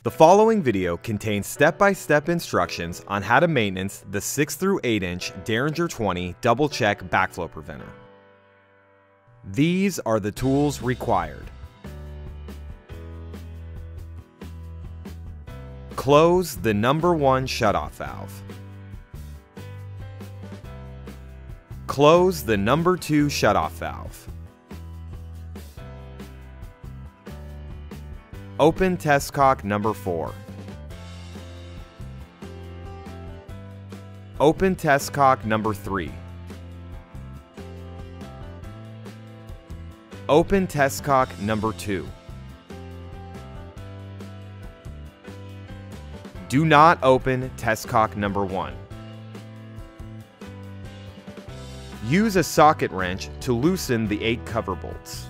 The following video contains step-by-step instructions on how to maintenance the 6 through 8 inch Deringer 20 double check backflow preventer. These are the tools required. Close the number 1 shutoff valve. Close the number 2 shutoff valve. Open test cock number 4. Open test cock number 3. Open test cock number 2. Do not open test cock number 1. Use a socket wrench to loosen the 8 cover bolts.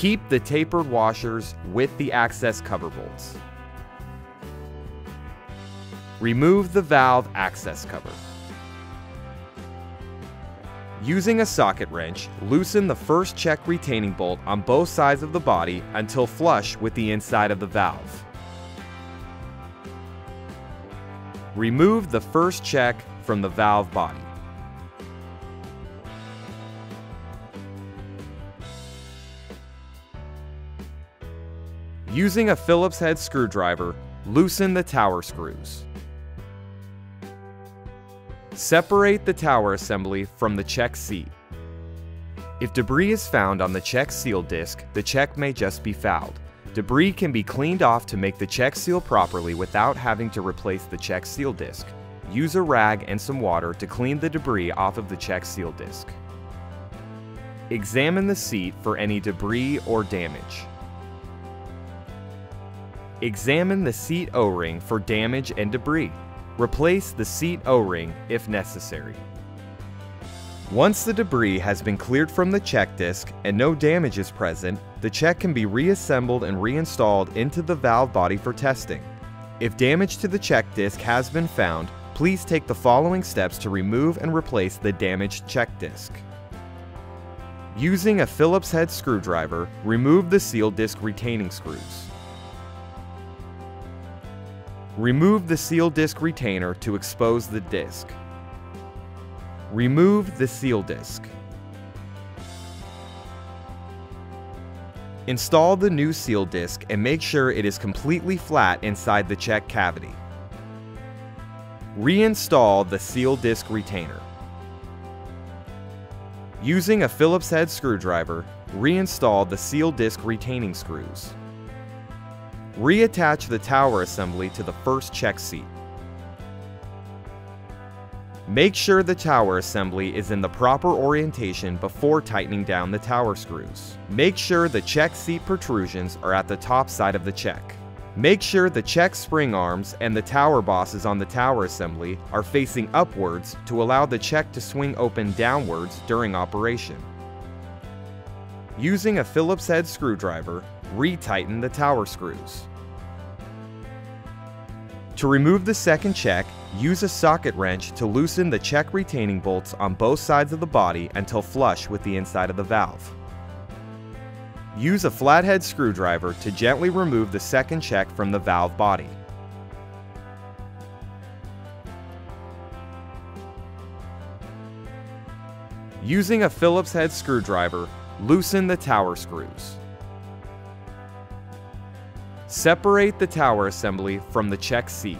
Keep the tapered washers with the access cover bolts. Remove the valve access cover. Using a socket wrench, loosen the first check retaining bolt on both sides of the body until flush with the inside of the valve. Remove the first check from the valve body. Using a Phillips head screwdriver, loosen the tower screws. Separate the tower assembly from the check seat. If debris is found on the check seal disc, the check may just be fouled. Debris can be cleaned off to make the check seal properly without having to replace the check seal disc. Use a rag and some water to clean the debris off of the check seal disc. Examine the seat for any debris or damage. Examine the seat O-ring for damage and debris. Replace the seat O-ring if necessary. Once the debris has been cleared from the check disc and no damage is present, the check can be reassembled and reinstalled into the valve body for testing. If damage to the check disc has been found, please take the following steps to remove and replace the damaged check disc. Using a Phillips head screwdriver, remove the seal disc retaining screws. Remove the seal disc retainer to expose the disc. Remove the seal disc. Install the new seal disc and make sure it is completely flat inside the check cavity. Reinstall the seal disc retainer. Using a Phillips head screwdriver, reinstall the seal disc retaining screws. Reattach the tower assembly to the first check seat. Make sure the tower assembly is in the proper orientation before tightening down the tower screws. Make sure the check seat protrusions are at the top side of the check. Make sure the check spring arms and the tower bosses on the tower assembly are facing upwards to allow the check to swing open downwards during operation. Using a Phillips head screwdriver, retighten the tower screws. To remove the second check, use a socket wrench to loosen the check retaining bolts on both sides of the body until flush with the inside of the valve. Use a flathead screwdriver to gently remove the second check from the valve body. Using a Phillips head screwdriver, loosen the tower screws. Separate the tower assembly from the check seat.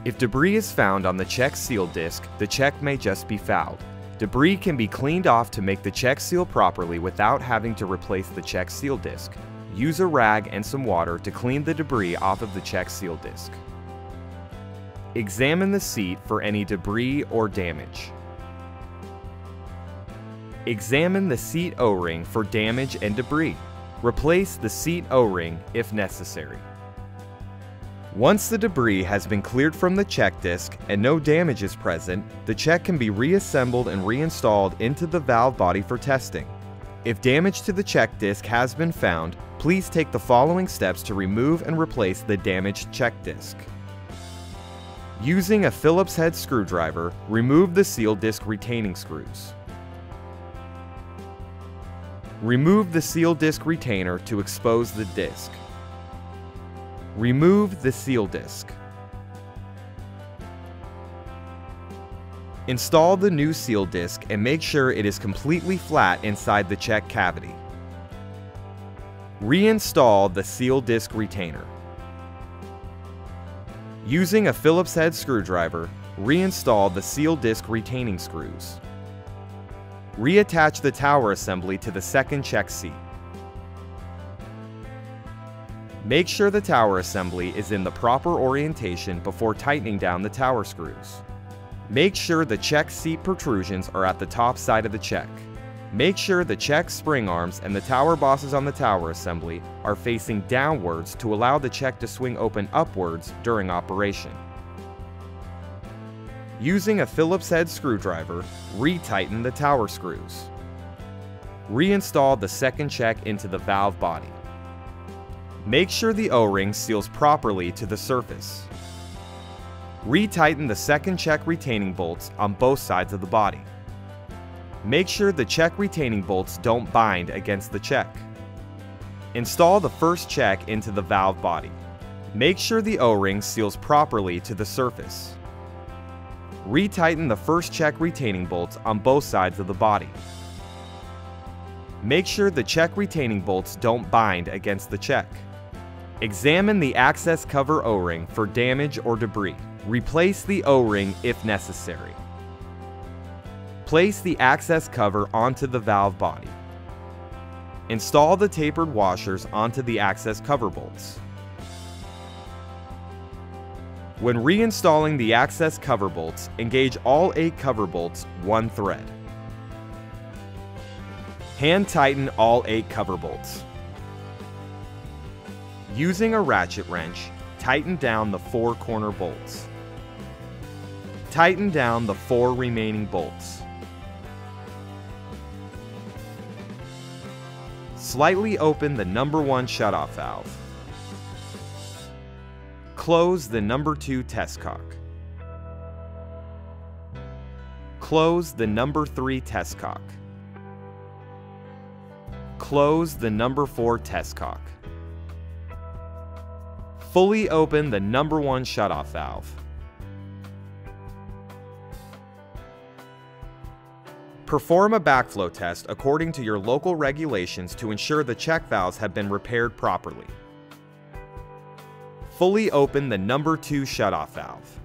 If debris is found on the check seal disc, the check may just be fouled. Debris can be cleaned off to make the check seal properly without having to replace the check seal disc. Use a rag and some water to clean the debris off of the check seal disc. Examine the seat for any debris or damage. Examine the seat O-ring for damage and debris. Replace the seat O-ring if necessary. Once the debris has been cleared from the check disc and no damage is present, the check can be reassembled and reinstalled into the valve body for testing. If damage to the check disc has been found, please take the following steps to remove and replace the damaged check disc. Using a Phillips head screwdriver, remove the seal disc retaining screws. Remove the seal disc retainer to expose the disc. Remove the seal disc. Install the new seal disc and make sure it is completely flat inside the check cavity. Reinstall the seal disc retainer. Using a Phillips head screwdriver, reinstall the seal disc retaining screws. Reattach the tower assembly to the second check seat. Make sure the tower assembly is in the proper orientation before tightening down the tower screws. Make sure the check seat protrusions are at the top side of the check. Make sure the check spring arms and the tower bosses on the tower assembly are facing downwards to allow the check to swing open upwards during operation. Using a Phillips head screwdriver, retighten the tower screws. Reinstall the second check into the valve body. Make sure the O-ring seals properly to the surface. Retighten the second check retaining bolts on both sides of the body. Make sure the check retaining bolts don't bind against the check. Install the first check into the valve body. Make sure the O-ring seals properly to the surface. Retighten the first check retaining bolts on both sides of the body. Make sure the check retaining bolts don't bind against the check. Examine the access cover O-ring for damage or debris. Replace the O-ring if necessary. Place the access cover onto the valve body. Install the tapered washers onto the access cover bolts. When reinstalling the access cover bolts, engage all 8 cover bolts one thread. Hand tighten all 8 cover bolts. Using a ratchet wrench, tighten down the 4 corner bolts. Tighten down the 4 remaining bolts. Slightly open the number 1 shutoff valve. Close the number 2 test cock. Close the number 3 test cock. Close the number 4 test cock. Fully open the number 1 shutoff valve. Perform a backflow test according to your local regulations to ensure the check valves have been repaired properly. Fully open the number 2 shutoff valve.